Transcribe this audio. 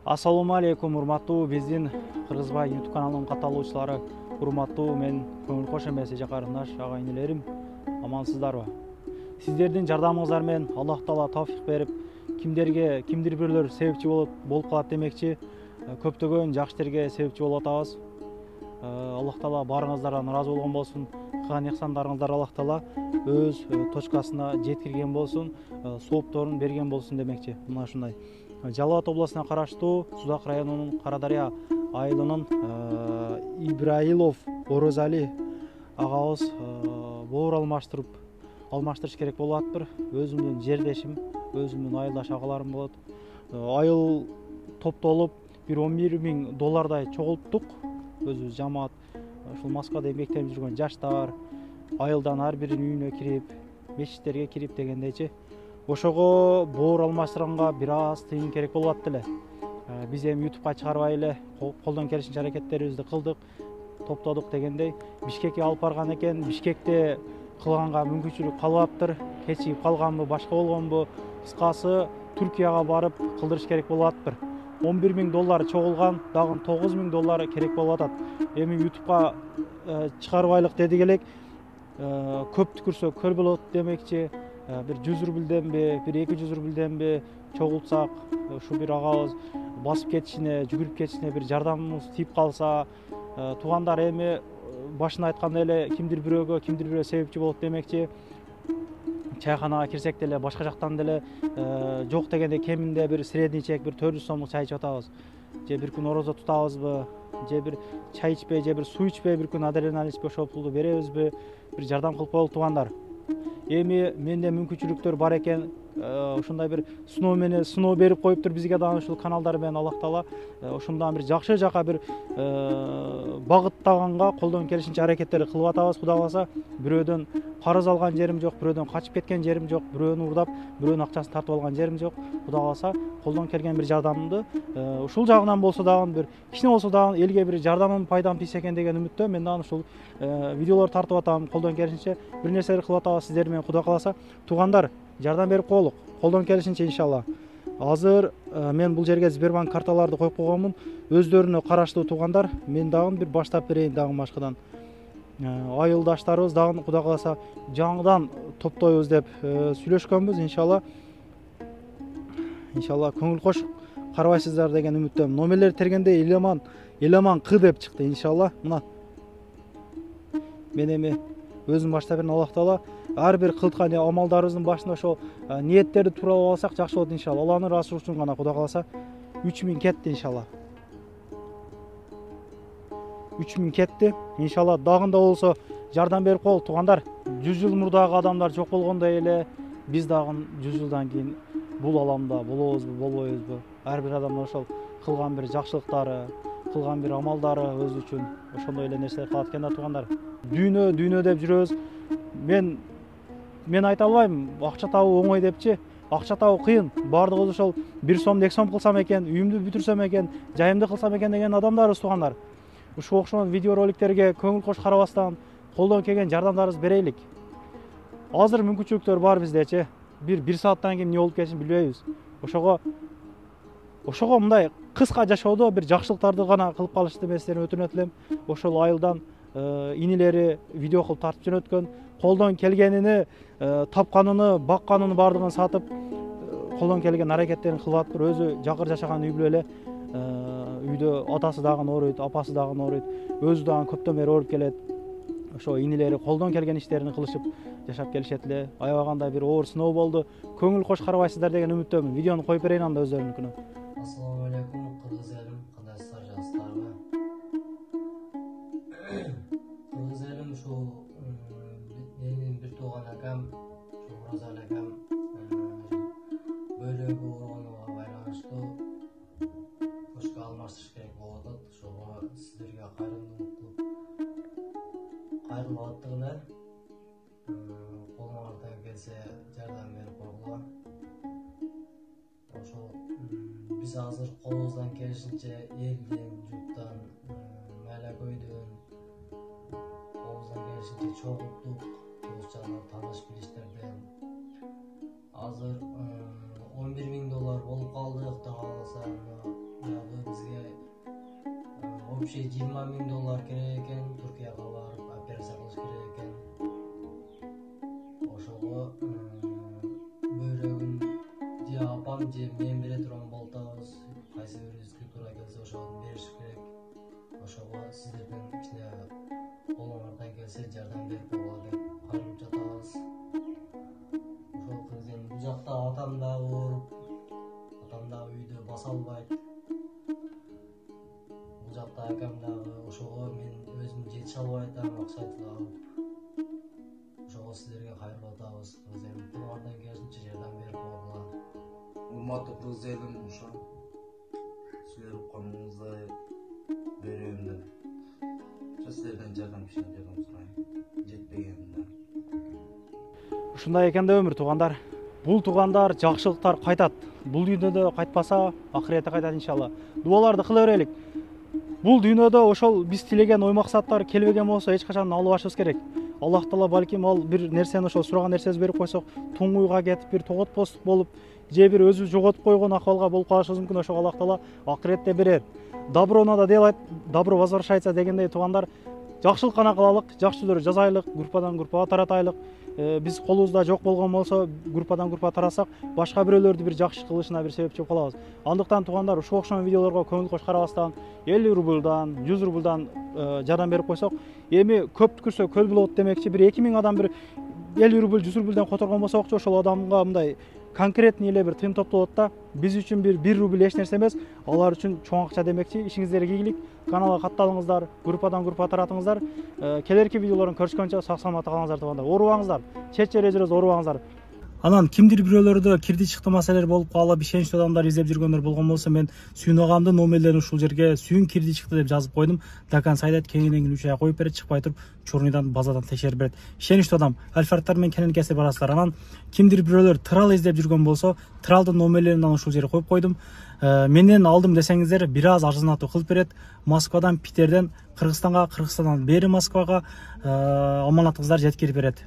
Ассаламу алейкум, урматтуу биздин Кыргызбай YouTube каналынын катталуучулары, урматтуу мен көңүл кош эмес эже карындаш, ага инелерим, амансыздарбы? Сиздердин жардамыңыздар менен Аллах Таала тавфик берип, кимдир бирлер себепчи болуп калат демекчи, көптөгөн жакшы иштерге себепчи болуп атабыз. Аллах Таала баарыңыздардан ыраазы болгон болсун. Кылган ихсандарыңыздар Аллах Таала өз точкасына жеткирген болсун, соопторун берген болсун демекчи. Мына ушундай. Жалал Абад областына караштуу Судак районунун Карадария айылынын Ибраилов Орозали агабыз боор алмаштырыш керек болуп атыптыр. Өзүмдүн жердешим, өзүмдүн айылдаш агаларым болот. Айыл топтолуп бир $11.000 чогулттук. Өзүбүз жамаат ушул Москвада эмгектенип жүргөн жаштар айылдан ар биринин үйүнө кирип, мечиттерге кирип дегендейчи. Ошого боор алмаштырганга бир аз тыйын керек болуп атты эле. Биз эми YouTubeга чыгарбай эле колдон келишинче аракеттерибизди кылдык, топтодук дегендей. Бишкекке алып барган экен, Бишкекте кылганга мүмкүнчүлүк калбаптыр. Кечигип калганбы, башка болгонбу? Кыскасы, Түркияга барып кылдырыш керек болуп атыптыр. $11.000 чогулган, дагы $9.000 керек болуп атат. Эми YouTubeга чыгарбайлык дедик элек. Көп түкүрсө көл болот демекчи. Bir 100 рубльденби, bir 200 рубльденби чогултсак, ушу бир агабыз басып кетишине, жүгүрүп кетишине бир жардамыбыз тийип калса, туугандар эми башында айткандай эле кимдир бирөө себепчи болот демекчи. Чайханага кирсек деле, башка жактан деле жок дегенде кеминде бир средний чек, бир 400 сомдук чай ичип атабыз. Же бир күн орозо тутабызбы, же бир чай ичпей, же бир суу ичпей бир күн адреналин ичпей ошол пулду беребизби? Бир жардам кылып коелу туугандар. Эми менде мүмкүнчүлүктөр бар экен, ушундай бир сыноо берип коюптур бизге дагы ушул каналдар менен Аллах Таала ошондон бир жакшы жака бир багыттаганга колдон келишинче аракеттерди кылып атабыз. Кудай кааласа, бирөөдөн карыз алган жерим жок, бирөөдөн качып кеткен жерим жок, бирөөнү урдап, бирөөнүн акчасын тартып алган жерим жок. Кудай кааласа, колдон келген бир жардамымды ушул жагынан болсо дагы бир кичине болсо дагы элге бир жардамым, пайдам тийсе экен деген үмүттө мен дагы ушул видеолорду тартып атам, колдон келишинче бир нерселер кылып атабыз сиздер менен. Кудай кааласа, туугандар, жардам берип коелук, колдон келишинче иншалла. Азыр мен бул жерге Сбербанк карталарды коюп койгонмун. Өздөрүнө караштуу туугандар, мен дагы бир баштап берейин дагы башкадан. Айылдаштарыбыз дагы Кудай кааласа жаңыдан топтойбуз деп сүйлөшкөнбүз. Иншалла көңүл кош карабайсыздар деген үмүттөмүн. Номерлер тергенде Иламан Кы деп чыкты иншалла. Мына мен эми өзүм баштап берген Аллах Таала ар бир кылткан амалдарыбыздын башында ошол ниеттерди тууралап алсак жакшы болот иншалла. Алланын ыраазычылыгы үчүн гана Кудай кааласа 3000 кетти иншалла. 3000 кетти. Иншалла дагында болсо жардам берип коелук туугандар. 100 жыл мурдагы адамдар жок болгондой эле биз дагы 100 жылдан кийин бул аламда болобузбу, болбойбузбу? Ар бир адамдын ошол кылган бир жакшылыктары, кылган бир амалдары өзү үчүн ошондой эле нерсе калат экен да туугандар. Дүйнө деп жүрөбүз. Мен айта албайм, акча табуу оңой депчи. Акча табуу кыйын. Бардыгыбыз ошол 1 сом, 2 сом кылсам экен, үйүмдү бүтүрсөм экен, жайымды кылсам экен деген адамдарбыз туугандар. Ушул окшогон видео роликтерге көңүл кош карабастан колдон келген жардамдарыбызды берейлик. Азыр мүмкүнчүлүктөр бар биздечи. Bir сааттан кийин эмне болуп кетишин билбейбиз. Ошого мындай кыска жашоодо бир жакшылыктарды гана кылып калышты мен сиздерден өтүнөт элем. Ошол айылдан инилери видео кылып тартып жөнөткөн, колдон келгенини, тапканын, бакканын бардыгын сатып, колдон келген аракеттерин кылып атыптыр. Өзү жакыр жашаган үй бүлө эле. Үйдө атасы дагы ооруйт, апасы дагы ооруйт, өзү дагы көптөн бери ооруп келет. Ошо инилери колдон келген иштерин кылышып жашап келишет эле. Аябаганда бир оор сыноо болду. Көңүл кош карабайсыздар деген үмүттөмүн. Видеону коюп берейин анда өздөрүнүкүнө. Ассаламу алейкум, кыргыз элим, кандайсыздар, жакшысыздарбы? Кыргыз элим ушул менин бир тууган акам, Оразали акам бөлөгү ооруганга байланыштуу почка алмаштырыш керек болуп атат. Ошого сиздерге кайрымдуулук кылып кайрылып аттыгына колуңардан келсе жардам берип койгула. Ошол биз азыр колубуздан келишинче элден, журттан, Майлакөйдөн колубуздан келишинче чогулттук, туус-жандар, тааныш билиштерден. Азыр $11.000 болуп калдык. Кудай кааласа вообще $20.000 керек экен, Түркияга барып операция кылыш керек экен. Ошого бөйрөгүн же апам же мен бере турган болтабыз. Кайсы бирибизге туура келсе ошону бериш керек. Ошого сиздерден кичине колуңардан келсе жардам берип койгула деп кайрылып жатабыз. Ошол кыздын бул жакта атам да ооруп, атам да үйдө баса албайт. Бул жакта акам дагы, ошого мен өзүм жетише албай атам, акча алып. Ошого сиздерге кайрылып атабыз. Кызым, колуңардан келишинче жардам берип койгула. Урматтуу кыргыз элим, ошо силер укканыңыздай беремде. Сиздерден жардам сурайм. Жетпегенде. Ушундай экен да өмүр туугандар. Бул туугандар жакшылыктар кайтат. Бул дүйнөдө кайтпаса, ахиретте кайтат иншалла. Дуаларды кыла берелик. Бул дүйнөдө ошол биз тилеген ой максаттар келбеген болсо эч качан албашыбыз керек. Аллах Таала балким ал бир нерсени ошол сураган нерсебизди берип койсок, туңгуйга кетип бир тоготпостук болуп, же бир өзүбүз жоготуп койгон акыбалга болуп калышыбыз мүмкүн. Ошого Аллах Таала акыретте берер. Добро надо делать, добро возвращается дегендей туугандар. Жакшылык гана кылалык, жакшы сөздөрдү жазайлык, группадан группага таратайлык. Биз колубузда жок болгон болсо, группадан группага тарасак, башка бирөөлөрдү бир жакшы кылышына бир себепчи болуп калабыз. Андыктан туугандар, ушул окшогон видеолорго көңүл кош карабастан, 50 рубльдан, 100 рубльдан жардам берип койсок, эми көп түкүрсө көл болот демекчи, бир 2000 адам бир 50 рубль, 100 рубльдан которгон болсокчу, ошол адамга мындай конкретный эле бир тыйын топтолот да. Биз үчүн бир 1 рубль эч нерсе эмес, алар үчүн чоң акча демекчи. Ишиңиздерге ийгилик. Каналга катталыңыздар, группадан группага таратыңыздар. Келерки видеолорун көрүшкөнчө сак саламатта калыңыздар туугандар. Оорубаңыздар. Чет жерде жүрөбүз, оорубаңыздар. Анан кимдир бирөөлөрдө кирди чыкты маселелер болуп калып, ишеничтүү адамдар издеп жүргөндөр болгон болсо, мен Сүйүн агамдын номерлерин ушул жерге Сүйүн кирди чыкты деп жазып койдум. Дакан Сайдат кеңинен 3 ай коюп берет, чыкпай туруп, чорныйдан базадан текшерип берет. Ишеничтүү адам, альфарттар менен кенен кесип барасыздар. Анан кимдир бирөөлөр трал издеп жүргөн болсо, тралдын номерлерин ушул жерге коюп койдум. Менен алдым десеңиздер, бир аз арзанатуу кылып берет. Москвадан, Питерден Кыргызстанга, Кыргызстандан бери Москвага аманат кыздар жеткирип берет.